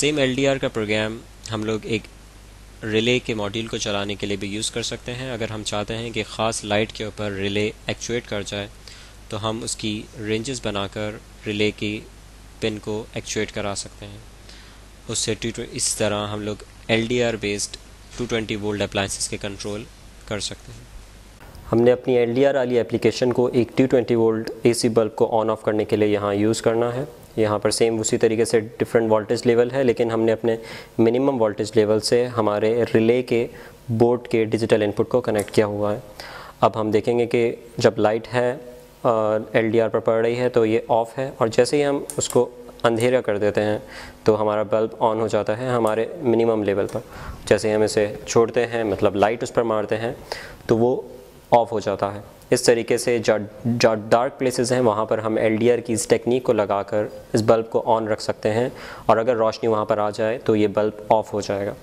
Same LDR का programme हम लोग एक रिले के मॉड्यूल को चलाने के लिए भी यूज़ कर सकते हैं। अगर हम चाहते हैं कि ख़ास लाइट के ऊपर रिले एक्चुएट कर जाए तो हम उसकी रेंजेस बनाकर रिले की पिन को एक्चुएट करा सकते हैं। उससे इस तरह हम लोग एलडीआर बेस्ड 220 वोल्ट अप्लायंसेस के कंट्रोल कर सकते हैं। हमने अपनी एलडीआर वाली एप्लीकेशन को एक 220 वोल्ट एसी बल्ब को ऑन ऑफ करने के लिए यहाँ यूज़ करना है। यहाँ पर सेम उसी तरीके से डिफरेंट वोल्टेज लेवल है, लेकिन हमने अपने मिनिमम वोल्टेज लेवल से हमारे रिले के बोर्ड के डिजिटल इनपुट को कनेक्ट किया हुआ है। अब हम देखेंगे कि जब लाइट है एलडीआर पर पड़ रही है तो ये ऑफ़ है, और जैसे ही हम उसको अंधेरा कर देते हैं तो हमारा बल्ब ऑन हो जाता है हमारे मिनिमम लेवल पर। जैसे ही हम इसे छोड़ते हैं, मतलब लाइट उस पर मारते हैं, तो वो ऑफ़ हो जाता है। इस तरीके से जो डार्क प्लेसेस हैं वहाँ पर हम एलडीआर की इस टेक्निक को लगाकर इस बल्ब को ऑन रख सकते हैं, और अगर रोशनी वहाँ पर आ जाए तो ये बल्ब ऑफ़ हो जाएगा।